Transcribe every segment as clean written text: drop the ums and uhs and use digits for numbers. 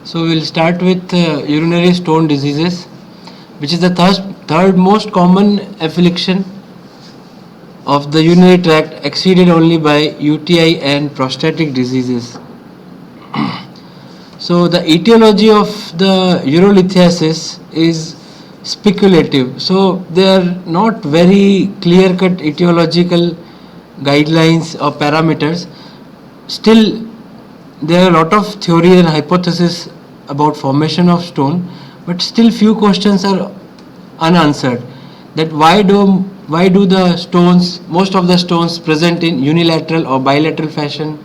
So we'll start with urinary stone diseases, which is the third most common affliction of the urinary tract, exceeded only by UTI and prostatic diseases. So the etiology of the urolithiasis is speculative. So there are not very clear-cut etiological guidelines or parameters. Still, there are a lot of theory and hypothesis about formation of stone, but still few questions are unanswered. That why do the stones, most of the stones present in unilateral or bilateral fashion?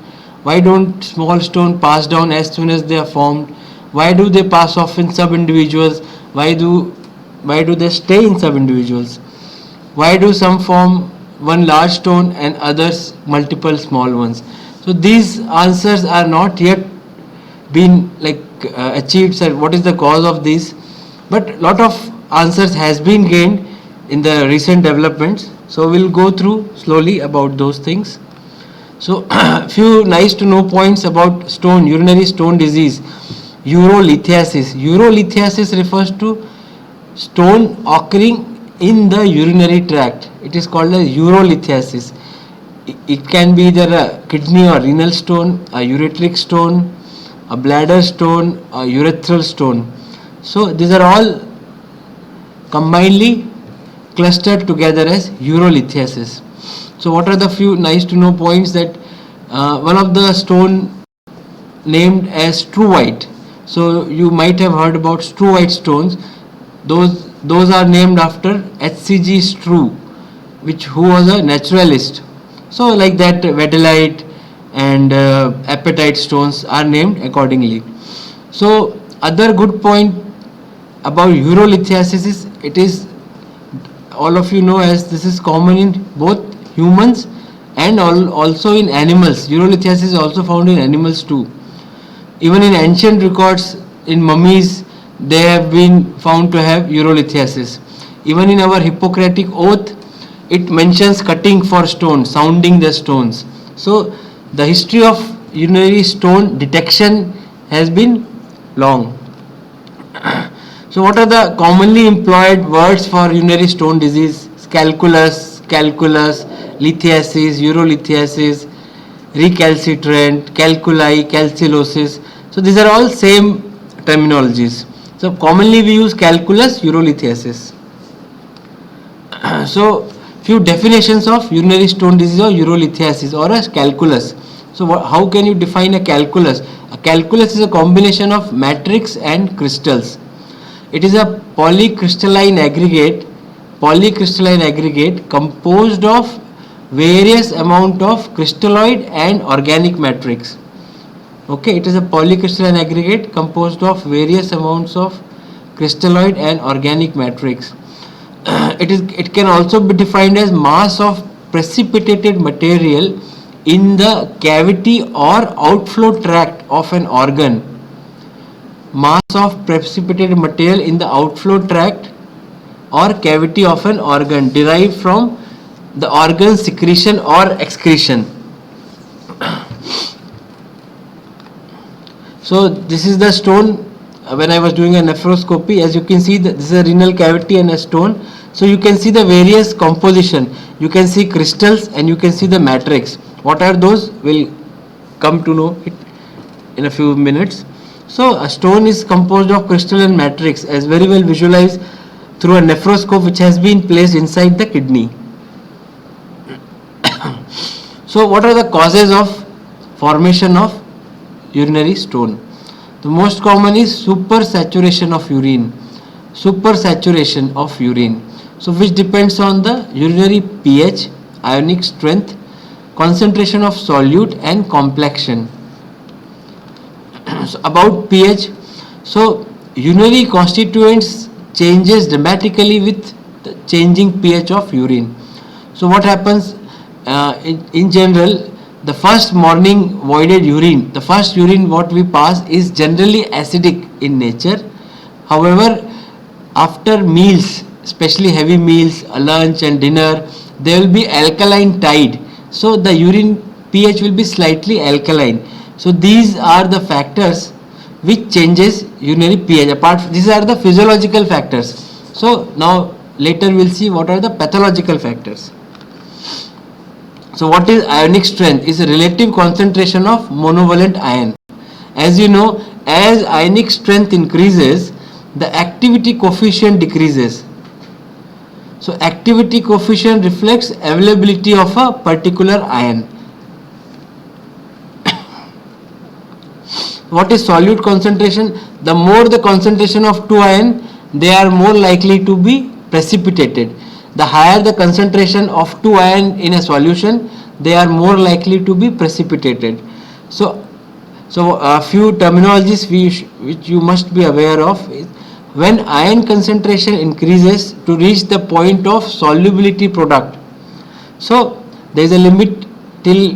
Why don't small stone pass down as soon as they are formed? Why do they pass off in sub-individuals? Why do they stay in sub-individuals? Why do some form one large stone and others multiple small ones? So these answers are not yet been achieved. So what is the cause of this? But lot of answers has been gained in the recent developments. So we'll go through slowly about those things. So few nice to know points about urinary stone disease. Urolithiasis. Urolithiasis refers to stone occurring in the urinary tract. It is called as urolithiasis. It can be either a kidney or renal stone, a ureteric stone, a bladder stone, a urethral stone. So these are all combinedly clustered together as urolithiasis. So what are the few nice to know points? That one of the stone named as Struwite. So you might have heard about Struwite stones. Those are named after H.C.G. Struve, who was a naturalist. So like that, Wedelite and apatite stones are named accordingly. So other good point about urolithiasis is, it is, all of you know, as this is common in both humans and also in animals. Urolithiasis is also found in animals too. Even in ancient records, in mummies, they have been found to have urolithiasis. Even in our Hippocratic oath, it mentions cutting for stone, sounding the stones. So the history of urinary stone detection has been long. So what are the commonly employed words for urinary stone disease? Calculus, lithiasis, urolithiasis, recalcitrant, calculi, calcilosis. So these are all same terminologies. So commonly we use calculus, urolithiasis. So few definitions of urinary stone disease or urolithiasis or a calculus. So how can you define a calculus? A calculus is a combination of matrix and crystals. It is a polycrystalline aggregate composed of various amount of crystalloid and organic matrix. Okay, it is a polycrystalline aggregate composed of various amounts of crystalloid and organic matrix. It can also be defined as mass of precipitated material in the cavity or outflow tract of an organ. Mass of precipitated material in the outflow tract or cavity of an organ derived from the organ secretion or excretion. So this is the stone. When I was doing a nephroscopy, as you can see, this is a renal cavity and a stone. So you can see the various composition. You can see crystals and you can see the matrix. What are those? We'll come to know it in a few minutes. So a stone is composed of crystal and matrix, as very well visualized through a nephroscope which has been placed inside the kidney. So what are the causes of formation of urinary stone? The most common is supersaturation of urine. So which depends on the urinary pH, ionic strength, concentration of solute and complexion. So about pH, so urinary constituents changes dramatically with the changing pH of urine. So what happens in general? The first morning voided urine, the first urine what we pass is generally acidic in nature. However, after meals, especially heavy meals, lunch and dinner, there will be alkaline tide. So the urine pH will be slightly alkaline. So these are the factors which changes urinary pH. These are the physiological factors. So now later we'll see what are the pathological factors. So what is ionic strength? Is a relative concentration of monovalent ion. As you know, as ionic strength increases, the activity coefficient decreases. So activity coefficient reflects availability of a particular ion. What is solute concentration? The more the concentration of two ions, they are more likely to be precipitated. The higher the concentration of two ions in a solution, they are more likely to be precipitated. So a few terminologies which you must be aware of is when ion concentration increases to reach the point of solubility product. So there is a limit till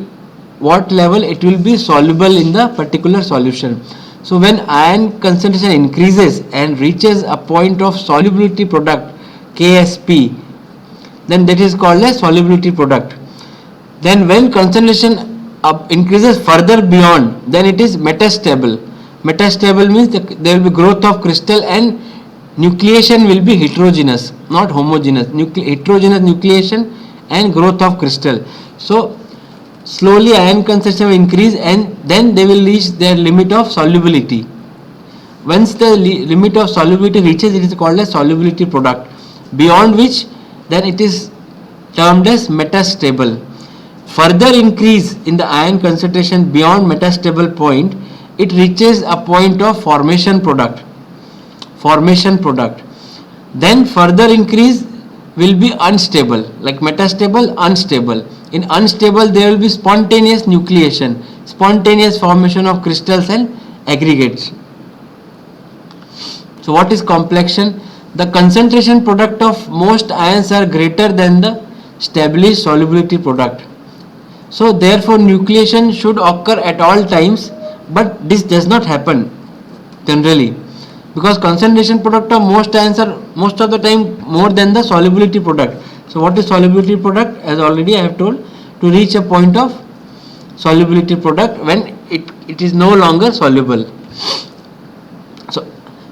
what level it will be soluble in the particular solution. So when ion concentration increases and reaches a point of solubility product KSP, then that is called a solubility product. Then when concentration increases further beyond, then it is metastable. Metastable means there will be growth of crystal and nucleation will be heterogeneous, not homogeneous. Heterogeneous nucleation and growth of crystal. So slowly ion concentration will increase and then they will reach their limit of solubility. Once the limit of solubility reaches, it is called a solubility product, beyond which then it is termed as metastable. Further increase in the ion concentration beyond metastable point, it reaches a point of formation product. Then further increase will be unstable, like metastable, unstable. In unstable there will be spontaneous nucleation, spontaneous formation of crystals and aggregates. So what is complexion? The concentration product of most ions are greater than the established solubility product. So therefore nucleation should occur at all times, but this does not happen generally, because concentration product of most ions are most of the time more than the solubility product. So what is solubility product? As already I have told, to reach a point of solubility product when it is no longer soluble.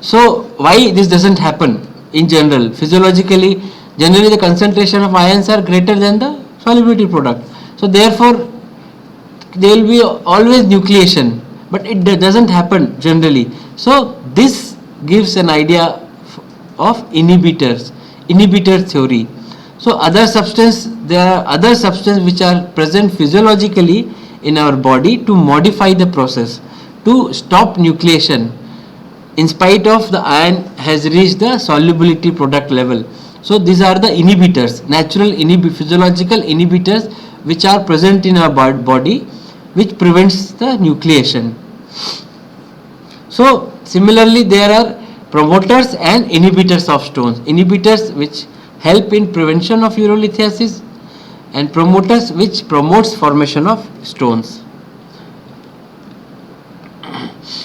So why this doesn't happen in general? Physiologically, generally the concentration of ions are greater than the solubility product. So therefore there will be always nucleation, but it doesn't happen generally. So this gives an idea of inhibitors, inhibitor theory. So there are other substances which are present physiologically in our body to modify the process, to stop nucleation in spite of the ion has reached the solubility product level. So these are the inhibitors, natural physiological inhibitors which are present in our body, which prevents the nucleation. So similarly there are promoters and inhibitors of stones. Inhibitors which help in prevention of urolithiasis and promoters which promotes formation of stones.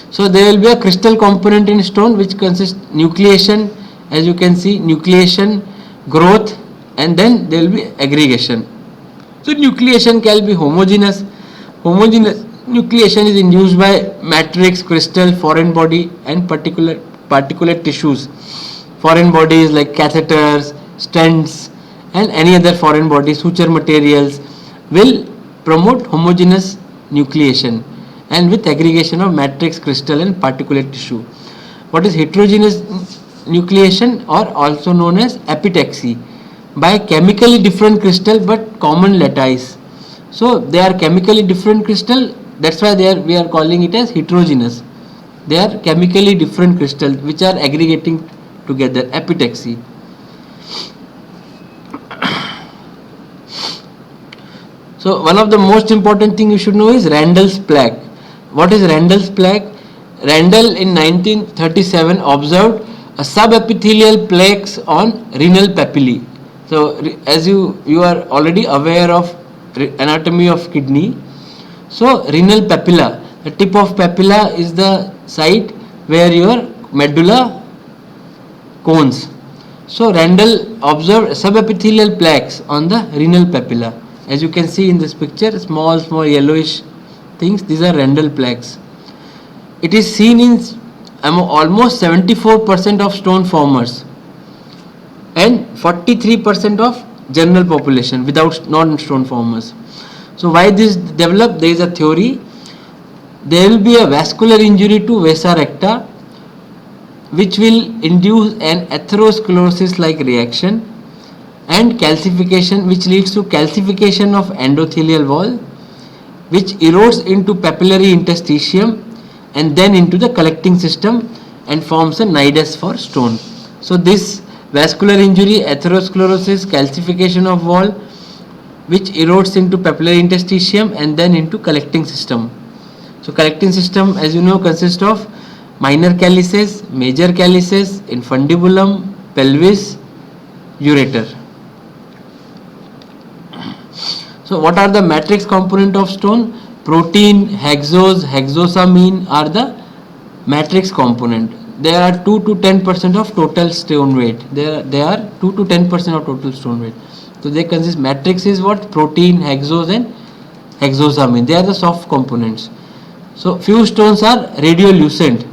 So there will be a crystal component in stone which consists nucleation, as you can see, nucleation, growth, and then there will be aggregation. So nucleation can be homogeneous. Homogeneous nucleation is induced by matrix, crystal, foreign body and particulate tissues. Foreign bodies like catheters, stents and any other foreign body, suture materials will promote homogeneous nucleation and with aggregation of matrix, crystal and particulate tissue. What is heterogeneous nucleation, or also known as epitaxy, by chemically different crystal but common lattice. So they are chemically different crystal, that's why we are calling it as heterogeneous. They are chemically different crystals which are aggregating together, epitaxy. So one of the most important thing you should know is Randall's plaque. What is Randall's plaque? Randall in 1937 observed a subepithelial plaques on renal papillae. So as you are already aware of anatomy of kidney. So renal papilla, the tip of papilla is the site where your medulla cones. So Randall observed subepithelial plaques on the renal papilla. As you can see in this picture, small yellowish things, these are Randall plaques. It is seen in almost 74% of stone formers and 43% of general population without non-stone formers. So why this developed? There is a theory. There will be a vascular injury to vasa recta which will induce an atherosclerosis like reaction and calcification, which leads to calcification of endothelial wall, which erodes into papillary interstitium and then into the collecting system and forms a nidus for stone. So this vascular injury, atherosclerosis, calcification of wall, which erodes into papillary interstitium and then into collecting system. So collecting system, as you know, consists of minor calyces, major calyces, infundibulum, pelvis, ureter. So what are the matrix component of stone? Protein, hexose, hexosamine are the matrix component. There are 2 to 10% of total stone weight. They are 2 to 10% of total stone weight. So they consist, matrix is what? Protein, hexose and hexosamine. They are the soft components. So few stones are radiolucent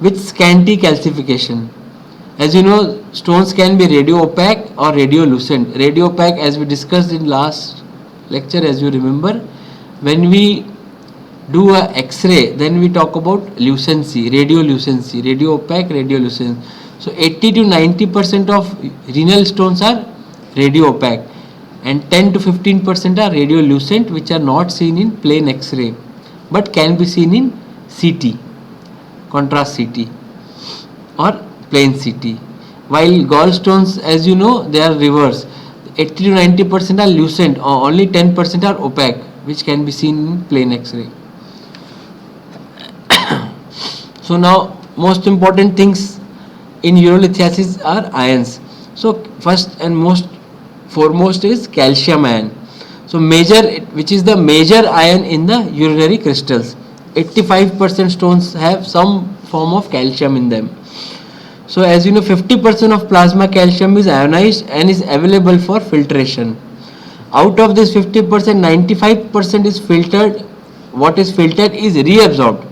with scanty calcification. As you know, stones can be radio opaque or radiolucent. Radio opaque, as we discussed in last lecture, as you remember, when we do a X-ray, then we talk about lucency, radiolucency, radio opaque, radiolucent. So 80 to 90% of renal stones are radio opaque and 10 to 15% are radiolucent, which are not seen in plain X-ray but can be seen in CT, contrast CT or plain CT. While gallstones, as you know, they are reverse. 80 to 90% are lucent or only 10% are opaque, which can be seen in plain X-ray. So now most important things in urolithiasis are ions. So first and most foremost is calcium ion. So major, which is the major ion in the urinary crystals. 85% stones have some form of calcium in them. So as you know, 50% of plasma calcium is ionized and is available for filtration. Out of this 50%, 95% is filtered. What is filtered is reabsorbed.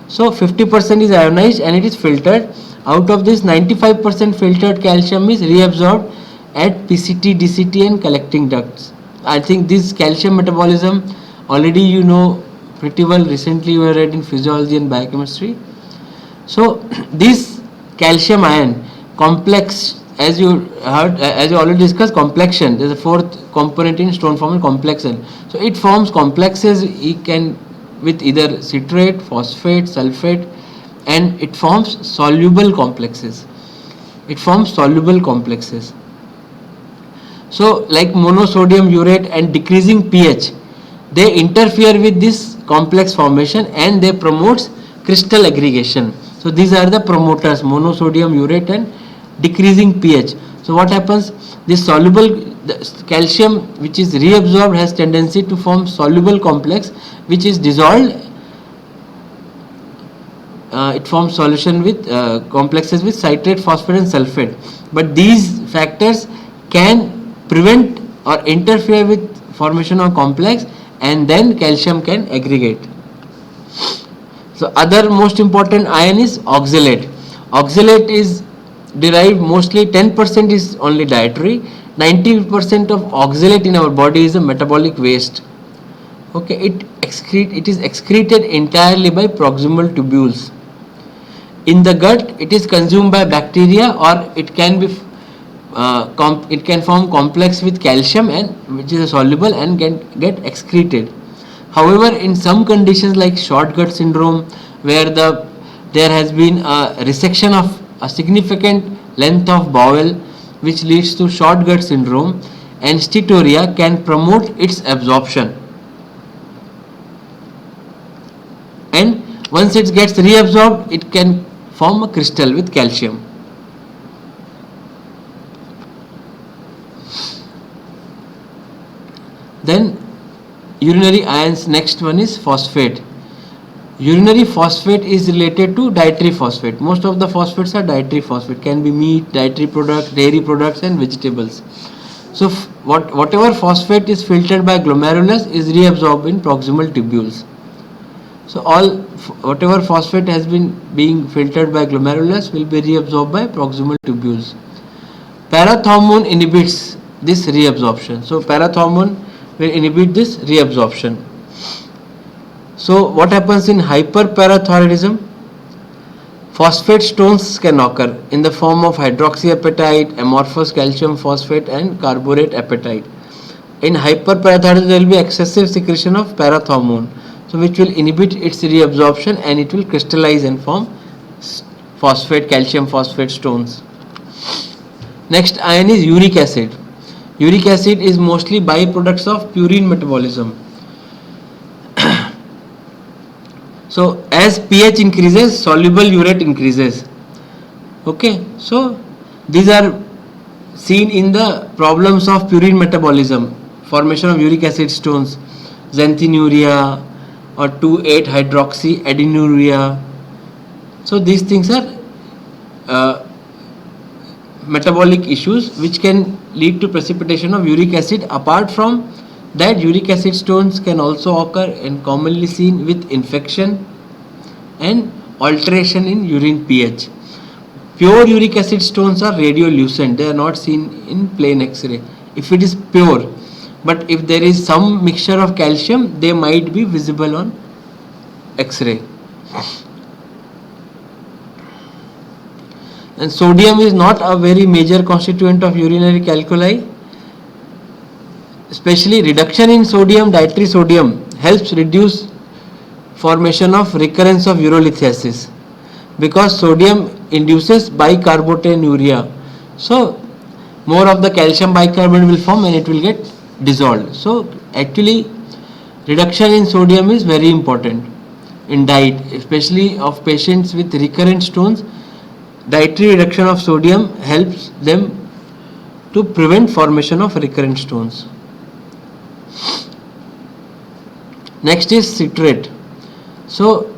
So 50% is ionized and it is filtered. Out of this, 95% filtered calcium is reabsorbed at PCT, DCT and collecting ducts. I think this calcium metabolism already you know pretty well. Recently you read in physiology and biochemistry. So this calcium ion complex, as you heard, as you already discussed, complexion. There is a fourth component in stone forming, complexion. So it forms complexes. It can with either citrate, phosphate, sulfate, and it forms soluble complexes. It forms soluble complexes. So like monosodium urate and decreasing pH, they interfere with this complex formation and they promotes crystal aggregation. So these are the promoters, monosodium urate and decreasing pH. So what happens? This soluble calcium which is reabsorbed has tendency to form soluble complex which is dissolved. It forms solution with complexes with citrate, phosphate and sulfate. But these factors can prevent or interfere with formation of complex and then calcium can aggregate. So other most important ion is oxalate. Oxalate is derived mostly 10% is only dietary. 90% of oxalate in our body is a metabolic waste. Okay, it is excreted entirely by proximal tubules. In the gut, it is consumed by bacteria or it can be it can form complex with calcium and which is soluble and can get excreted. However, in some conditions like short gut syndrome, where there has been a resection of a significant length of bowel, which leads to short gut syndrome, and steatorrhea can promote its absorption. And once it gets reabsorbed, it can form a crystal with calcium. Then urinary ions, next one is phosphate. Urinary phosphate is related to dietary phosphate. Most of the phosphates are dietary phosphate, can be meat, dietary products, dairy products and vegetables. So whatever phosphate is filtered by glomerulus is reabsorbed in proximal tubules. So whatever phosphate has been being filtered by glomerulus will be reabsorbed by proximal tubules. Parathormone inhibits this reabsorption. So parathormone will inhibit this reabsorption. So what happens in hyperparathyroidism? Phosphate stones can occur in the form of hydroxyapatite, amorphous calcium phosphate and carborate apatite. In hyperparathyroidism there will be excessive secretion of parathormone, so which will inhibit its reabsorption and it will crystallize and form phosphate, calcium phosphate stones. Next ion is uric acid. Uric acid is mostly byproducts of purine metabolism. So as pH increases, soluble urate increases. Okay, so these are seen in the problems of purine metabolism, formation of uric acid stones, xanthinuria or 2,8-hydroxyadenuria. So these things are metabolic issues which can lead to precipitation of uric acid. Apart from that, uric acid stones can also occur and commonly seen with infection and alteration in urine pH. Pure uric acid stones are radiolucent, they are not seen in plain X-ray if it is pure, but if there is some mixture of calcium they might be visible on X-ray. And sodium is not a very major constituent of urinary calculi. Especially reduction in sodium, dietary sodium, helps reduce formation of recurrence of urolithiasis because sodium induces bicarbonatenuria. So more of the calcium bicarbonate will form and it will get dissolved. So actually reduction in sodium is very important in diet, especially of patients with recurrent stones. Dietary reduction of sodium helps them to prevent formation of recurrent stones. Next is citrate. So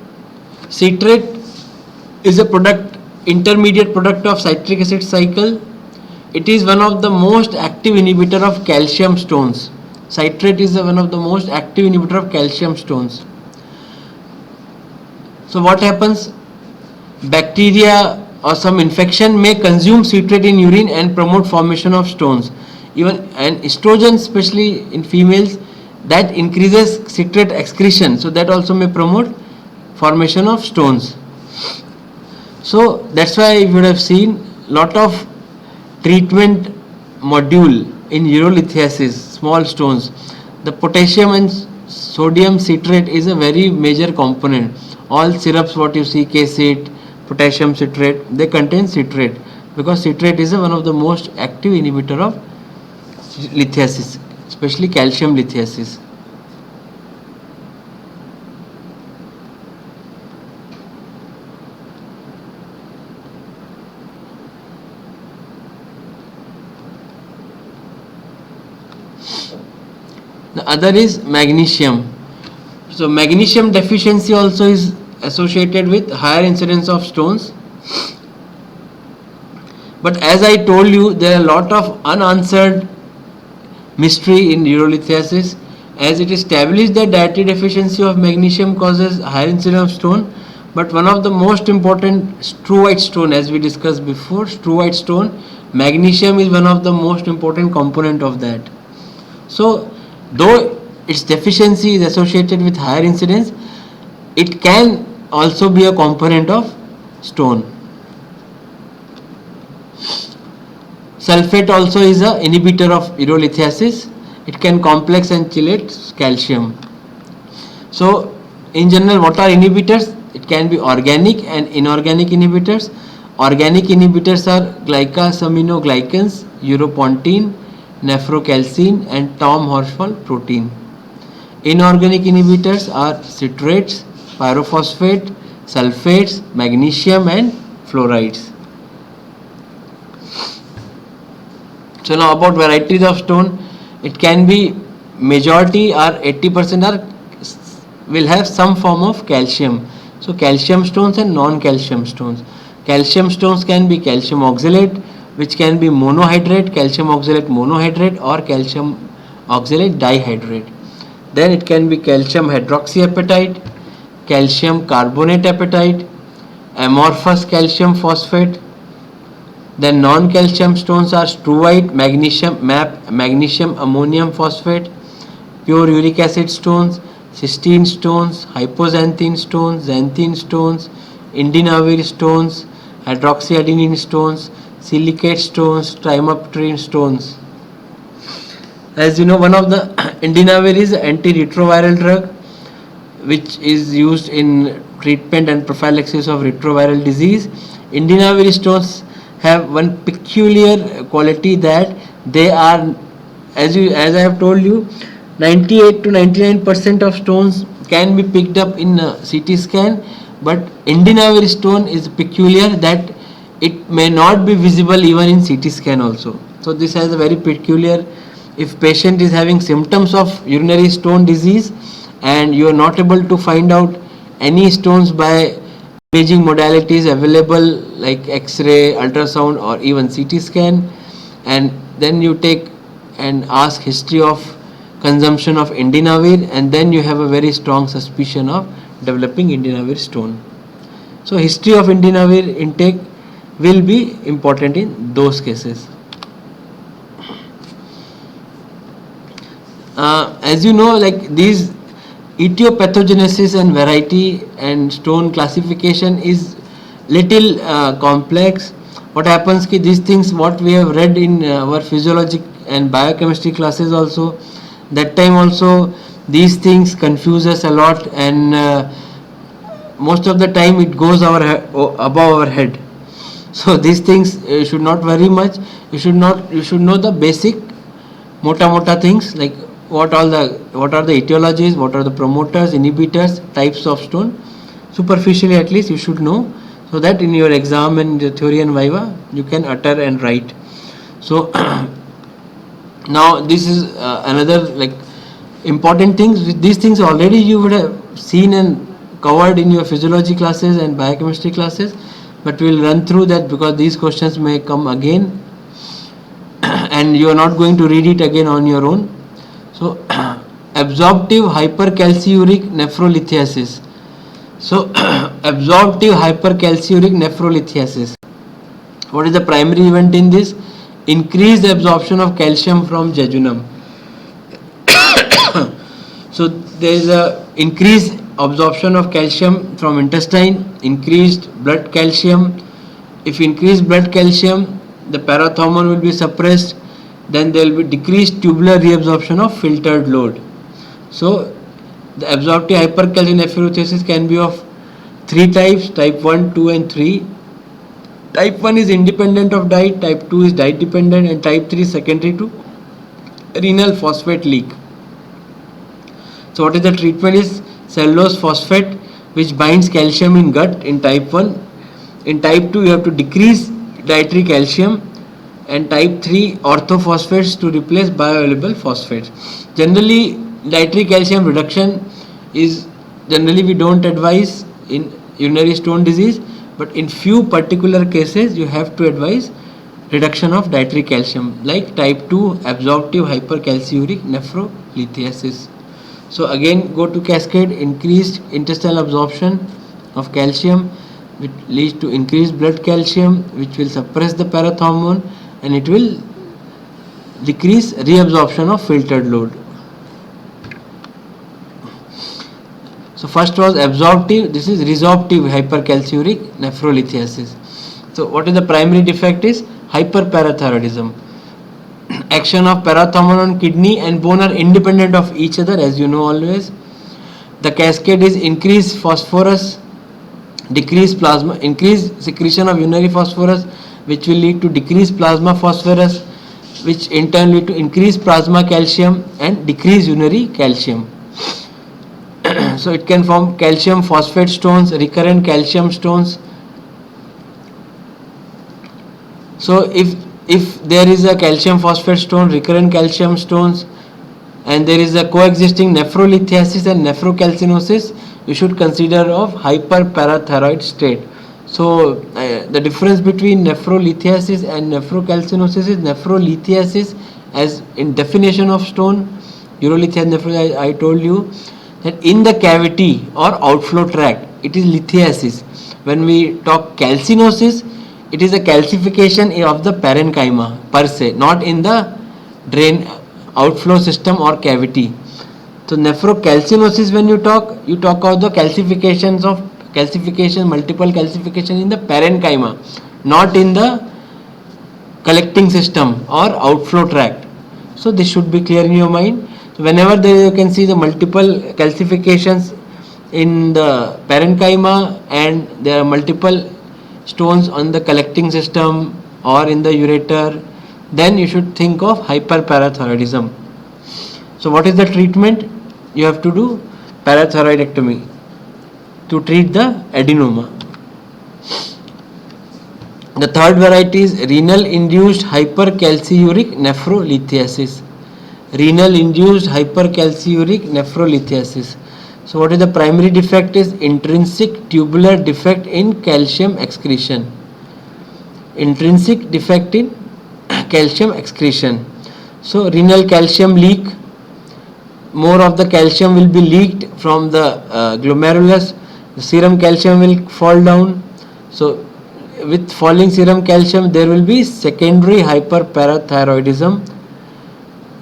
citrate is a intermediate product of citric acid cycle. It is one of the most active inhibitor of calcium stones. Citrate is one of the most active inhibitor of calcium stones. So what happens? Bacteria or some infection may consume citrate in urine and promote formation of stones. Even and estrogen, especially in females, that increases citrate excretion, so that also may promote formation of stones. So that's why you would have seen lot of treatment module in urolithiasis, small stones. The potassium and sodium citrate is a very major component. All syrups what you see, K-Cit, potassium citrate, they contain citrate because citrate is one of the most active inhibitor of lithiasis, especially calcium lithiasis. The other is magnesium. So magnesium deficiency also is associated with higher incidence of stones. But as I told you, there are a lot of unanswered mystery in urolithiasis, as it is established that dietary deficiency of magnesium causes higher incidence of stone. But one of the most important, struvite stone, as we discussed before, struvite stone, magnesium is one of the most important component of that. So though its deficiency is associated with higher incidence, it can also be a component of stone. Sulfate also is an inhibitor of urolithiasis. It can complex and chelate calcium. So in general, what are inhibitors? It can be organic and inorganic inhibitors. Organic inhibitors are glycosaminoglycans, uropontine, nephrocalcine and Tom Horsfall protein. Inorganic inhibitors are citrates, pyrophosphate, sulfates, magnesium and fluorides. So now about varieties of stone, it can be majority or 80% will have some form of calcium. So calcium stones and non-calcium stones. Calcium stones can be calcium oxalate, which can be monohydrate, calcium oxalate monohydrate or calcium oxalate dihydrate. Then it can be calcium hydroxyapatite, calcium carbonate apatite, amorphous calcium phosphate. Then non-calcium stones are struvite, magnesium MAP, magnesium ammonium phosphate, pure uric acid stones, cysteine stones, hypoxanthine stones, xanthine stones, indinavir stones, hydroxyadenine stones, silicate stones, trimiptorine stones. As you know, one of the indinavir is antiretroviral drug which is used in treatment and prophylaxis of retroviral disease. Indinavir stones have one peculiar quality that they are, as I have told you, 98 to 99% of stones can be picked up in CT scan, but indinavir stone is peculiar that it may not be visible even in CT scan also. So this has a very peculiar. If patient is having symptoms of urinary stone disease and you are not able to find out any stones by imaging modalities available like X-ray, ultrasound or even CT scan, and then you take and ask history of consumption of indinavir, and then you have a very strong suspicion of developing indinavir stone. So history of indinavir intake will be important in those cases. As you know, like these etiopathogenesis and variety and stone classification is little complex. What happens ki these things what we have read in our physiology and biochemistry classes also, that time also these things confuse us a lot, and most of the time it goes above our head. So these things should not worry much. You should know the basic mota things like what are the etiologies, what are the promoters, inhibitors, types of stone. Superficially at least you should know, so that in your exam and the theory and viva you can utter and write. So now this is another like important things. These things already you would have seen and covered in your physiology classes and biochemistry classes, but we will run through that because these questions may come again and you are not going to read it again on your own. So absorptive hypercalciuric nephrolithiasis. So absorptive hypercalciuric nephrolithiasis. What is the primary event in this? Increased absorption of calcium from jejunum. So there is a increased absorption of calcium from intestine, increased blood calcium. If increased blood calcium, the parathormone will be suppressed, then there will be decreased tubular reabsorption of filtered load. So the absorptive hypercalciuric nephrolithiasis can be of three types: type 1, 2 and 3. Type 1 is independent of diet, type 2 is diet dependent, and type 3 is secondary to renal phosphate leak. So what is the treatment is cellulose phosphate, which binds calcium in gut in type 1. In type 2 you have to decrease dietary calcium, and type 3 orthophosphates to replace bioavailable phosphates. Generally dietary calcium reduction is generally we don't advise in urinary stone disease, but in few particular cases you have to advise reduction of dietary calcium like type 2 absorptive hypercalciuric nephrolithiasis. So again go to cascade: increased intestinal absorption of calcium which leads to increased blood calcium, which will suppress the parathormone, and it will decrease reabsorption of filtered load. So first was absorptive, this is resorptive hypercalciuric nephrolithiasis. So what is the primary defect is hyperparathyroidism. Action of parathormone on kidney and bone are independent of each other, as you know always. The cascade is increased phosphorus, decreased plasma, increased secretion of urinary phosphorus, which will lead to decreased plasma phosphorus, which in turn lead to increased plasma calcium and decreased urinary calcium. So it can form calcium phosphate stones, recurrent calcium stones. So if there is a calcium phosphate stone, recurrent calcium stones, and there is a coexisting nephrolithiasis and nephrocalcinosis, you should consider of hyperparathyroid state. So the difference between nephrolithiasis and nephrocalcinosis is nephrolithiasis, as in definition of stone, urolithiasis, I told you, that in the cavity or outflow tract, it is lithiasis. When we talk calcinosis, it is a calcification of the parenchyma per se, not in the drain outflow system or cavity. So nephrocalcinosis, when you talk of the multiple calcification in the parenchyma, not in the collecting system or outflow tract. So this should be clear in your mind. So whenever you can see the multiple calcifications in the parenchyma and there are multiple stones on the collecting system or in the ureter, then you should think of hyperparathyroidism. So what is the treatment? You have to do parathyroidectomy to treat the adenoma. The third variety is renal induced hypercalciuric nephrolithiasis. Renal induced hypercalciuric nephrolithiasis. So what is the primary defect? Is intrinsic tubular defect in calcium excretion. Intrinsic defect in calcium excretion. So renal calcium leak, more of the calcium will be leaked from the glomerulus, the serum calcium will fall down. So with falling serum calcium there will be secondary hyperparathyroidism.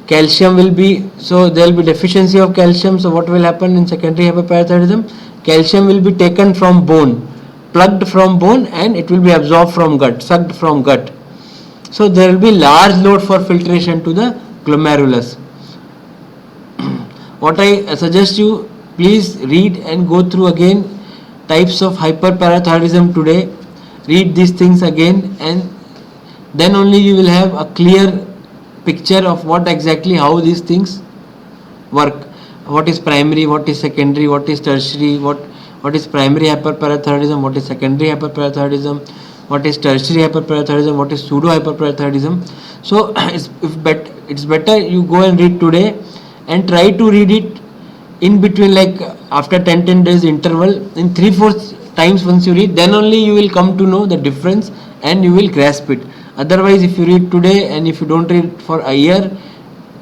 Calcium will be, so there will be deficiency of calcium. So what will happen in secondary hyperparathyroidism? Calcium will be taken from bone, plugged from bone, and it will be absorbed from gut, sucked from gut. So there will be large load for filtration to the glomerulus. What I suggest you, please read and go through again types of hyperparathyroidism today. Read these things again, and then only you will have a clear picture of what exactly, how these things work. What is primary, what is secondary, what is tertiary, what is primary hyperparathyroidism, what is secondary hyperparathyroidism, what is tertiary hyperparathyroidism, what is pseudo hyperparathyroidism. So it's better you go and read today and try to read it in between, like after 10 days interval, in 3-4 times once you read, then only you will come to know the difference and you will grasp it. Otherwise, if you read today and if you don't read for a year,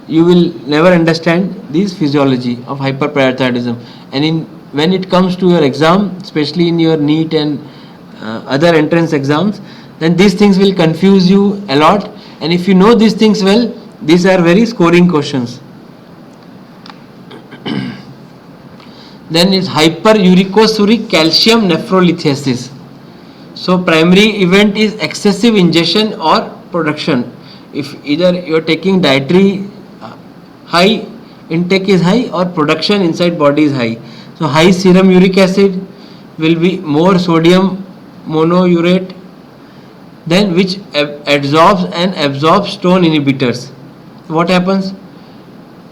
you will never understand this physiology of hyperparathyroidism. And when it comes to your exam, especially in your NEET and other entrance exams, then these things will confuse you a lot. And if you know these things well, these are very scoring questions. Then is hyperuricosuric calcium nephrolithiasis. So primary event is excessive ingestion or production. If either you are taking dietary high, intake is high, or production inside body is high. So high serum uric acid will be more sodium monourate, then which adsorbs and absorbs stone inhibitors. What happens?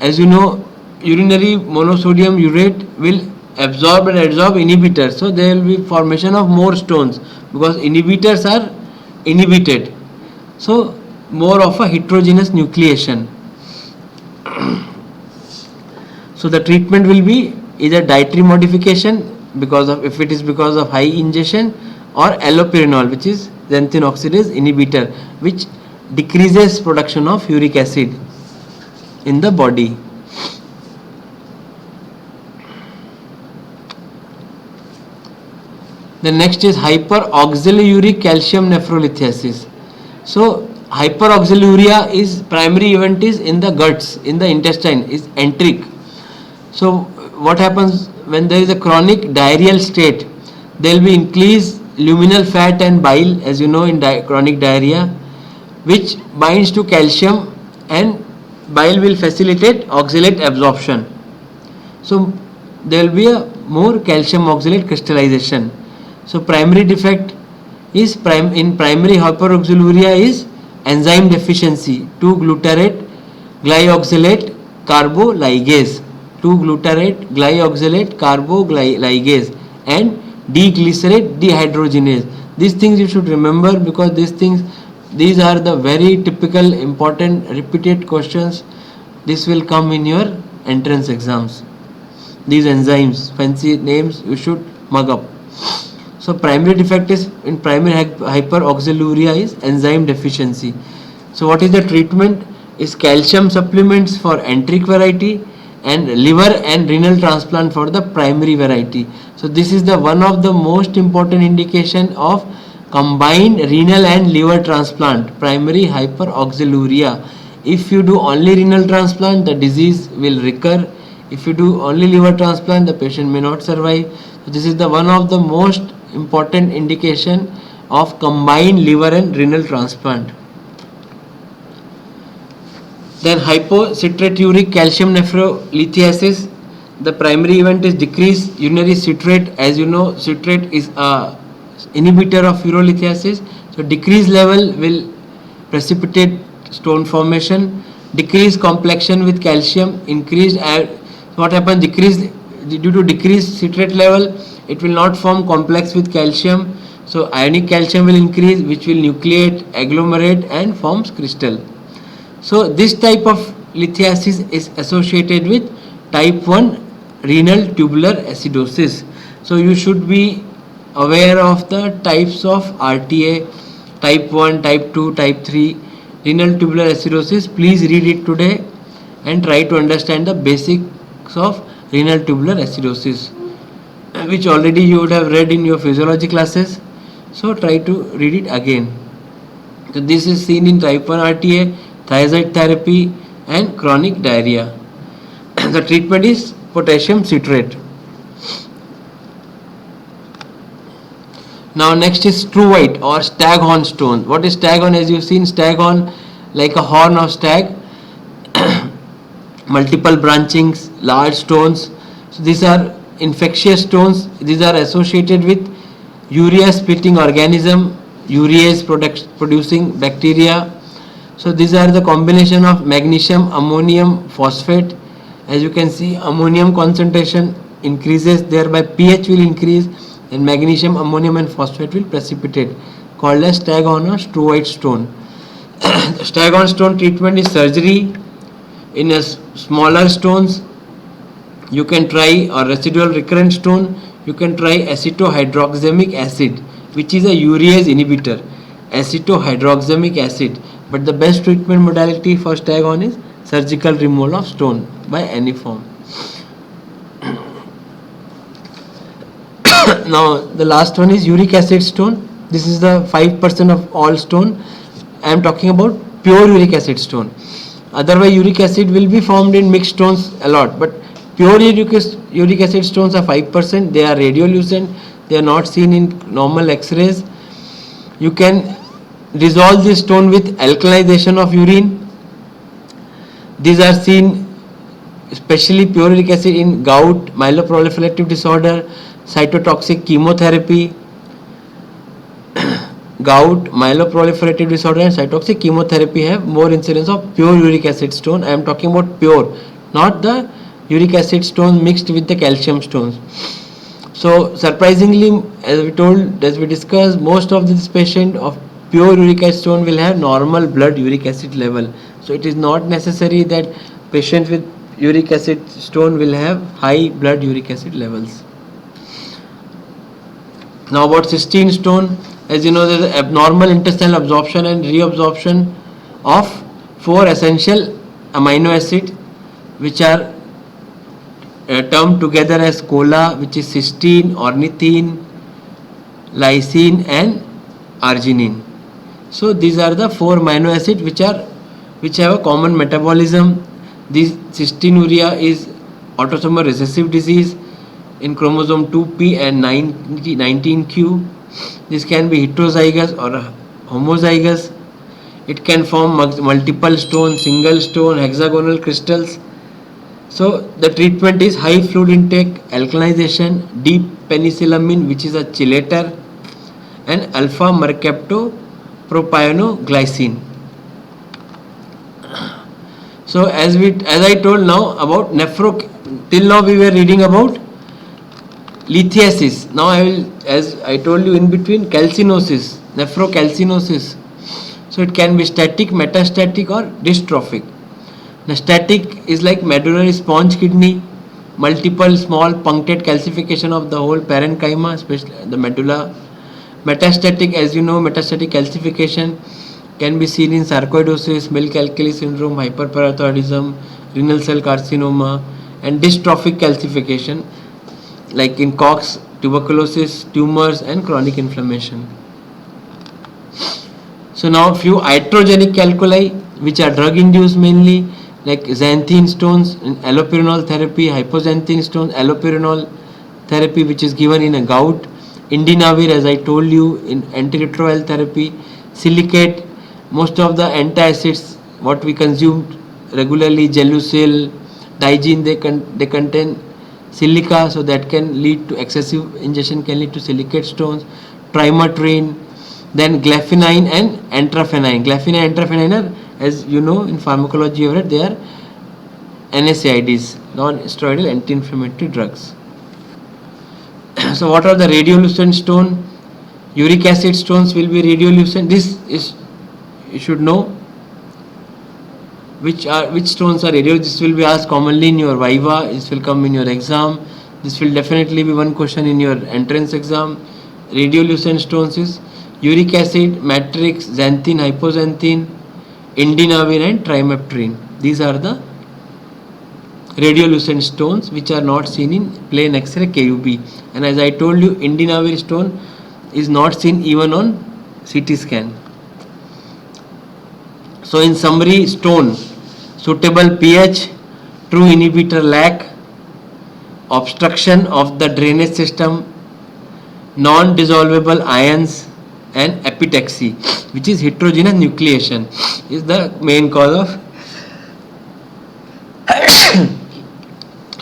As you know, urinary monosodium urate will absorb and adsorb inhibitors. So there will be formation of more stones because inhibitors are inhibited. So more of a heterogeneous nucleation. So the treatment will be either dietary modification, because of, if it is because of high ingestion, or allopurinol, which is xanthine oxidase inhibitor, which decreases production of uric acid in the body. The next is hyperoxaluric calcium nephrolithiasis. So hyperoxaluria is primary event is in the guts, in the intestine, is enteric. So what happens when there is a chronic diarrheal state? There will be increased luminal fat and bile, as you know, in chronic diarrhea, which binds to calcium, and bile will facilitate oxalate absorption. So there will be a more calcium oxalate crystallization. So primary defect is in primary hyperoxaluria is enzyme deficiency, 2-glutarate glyoxylate carboligase, 2-glutarate glyoxylate carboligase, and D-glycerate dehydrogenase. These things you should remember, because these are the very typical, important, repeated questions. This will come in your entrance exams. These enzymes, fancy names, you should mug up. So primary defect is in primary hyperoxaluria is enzyme deficiency. So what is the treatment? Is calcium supplements for enteric variety and liver and renal transplant for the primary variety. So this is the one of the most important indication of combined renal and liver transplant, primary hyperoxaluria. If you do only renal transplant, the disease will recur. If you do only liver transplant, the patient may not survive. So this is the one of the most important indication of combined liver and renal transplant. Then hypocitrate uric calcium nephrolithiasis. The primary event is decreased urinary citrate. As you know, citrate is a inhibitor of urolithiasis. So decreased level will precipitate stone formation. Decreased complexion with calcium. Increased what happens? Due to decreased citrate level, it will not form complex with calcium. So ionic calcium will increase, which will nucleate, agglomerate, and forms crystal. So this type of lithiasis is associated with type 1 renal tubular acidosis. So you should be aware of the types of RTA, type 1, type 2, type 3, renal tubular acidosis. Please read it today and try to understand the basics of renal tubular acidosis, which already you would have read in your physiology classes. So try to read it again. So this is seen in type 1 RTA, thiazide therapy and chronic diarrhea. The treatment is potassium citrate. Now next is struvite or staghorn stone. What is staghorn? As you've seen, staghorn like a horn of stag, multiple branchings, large stones. So these are infectious stones. These are associated with urea splitting organism, urease producing bacteria. So these are the combination of magnesium, ammonium, phosphate. As you can see, ammonium concentration increases, thereby pH will increase, and magnesium, ammonium and phosphate will precipitate, called as staghorn or struvite stone. Staghorn stone treatment is surgery. In a smaller stones, you can try, or residual recurrent stone, you can try acetohydroxamic acid, which is a urease inhibitor, acetohydroxamic acid. But the best treatment modality for staghorn is surgical removal of stone by any form. Now the last one is uric acid stone. This is the 5% of all stone. I am talking about pure uric acid stone. Otherwise uric acid will be formed in mixed stones a lot, but pure uric acid stones are 5%. They are radiolucent. They are not seen in normal X-rays. You can dissolve this stone with alkalization of urine. These are seen, especially pure uric acid, in gout, myeloproliferative disorder, cytotoxic chemotherapy. Gout, myeloproliferative disorder and cytotoxic chemotherapy have more incidence of pure uric acid stone. I am talking about pure, not the uric acid stone mixed with the calcium stones. So surprisingly, as we discussed, most of this patient of pure uric acid stone will have normal blood uric acid level. So it is not necessary that patient with uric acid stone will have high blood uric acid levels. Now about cystine stone. As you know, there is abnormal intestinal absorption and reabsorption of 4 essential amino acids, which are termed together as CoLA, which is cysteine, ornithine, lysine and arginine. So these are the 4 amino acids which have a common metabolism. This cystinuria is autosomal recessive disease in chromosome 2p and 19q. This can be heterozygous or homozygous. It can form multiple stone, single stone, hexagonal crystals. So the treatment is high fluid intake, alkalization, deep penicillamine, which is a chelator, and alpha mercaptopropionoglycine. So as I told now about till now we were reading about lithiasis. Now I will, as I told you in between, calcinosis, nephrocalcinosis. So it can be static, metastatic or dystrophic. Now static is like medullary sponge kidney, multiple small punctate calcification of the whole parenchyma, especially the medulla. Metastatic, as you know, metastatic calcification can be seen in sarcoidosis, milk alkali syndrome, hyperparathyroidism, renal cell carcinoma, and dystrophic calcification like in Cox, tuberculosis, tumors and chronic inflammation. So now few iatrogenic calculi which are drug induced mainly, like xanthine stones in allopurinol therapy, hypoxanthine stones, allopurinol therapy which is given in a gout, indinavir as I told you in antiretroviral therapy, silicate, most of the antacids what we consume regularly, Gelusil, Digene, they contain silica, so that can lead to excessive ingestion, can lead to silicate stones, trimetrine, then glafenine and antrafenine. Glafenine and antrafenine are, as you know in pharmacology you have read, they are NSAIDs, non-steroidal anti-inflammatory drugs. So what are the radiolucent stone? Uric acid stones will be radiolucent. This is, you should know which stones are radiolucent. This will be asked commonly in your viva, this will come in your exam, this will definitely be one question in your entrance exam. Radiolucent stones is uric acid, matrix, xanthine, hypoxanthine, indinavir and trimeptrine. These are the radiolucent stones which are not seen in plain X-ray KUB. And as I told you, indinavir stone is not seen even on CT scan. So in summary, stone, suitable pH, true inhibitor lack, obstruction of the drainage system, non-dissolvable ions and epitaxy, which is heterogeneous nucleation, is the main cause of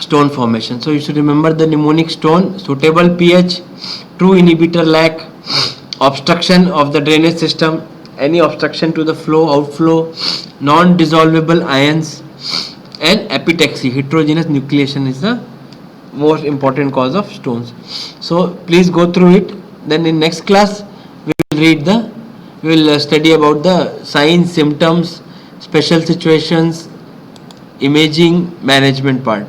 stone formation. So you should remember the mnemonic: stone, suitable pH, true inhibitor lack, obstruction of the drainage system, any obstruction to the flow, outflow, non-dissolvable ions and epitaxy, heterogeneous nucleation is the most important cause of stones. So please go through it. Then in next class we will study about the signs, symptoms, special situations, imaging, management part.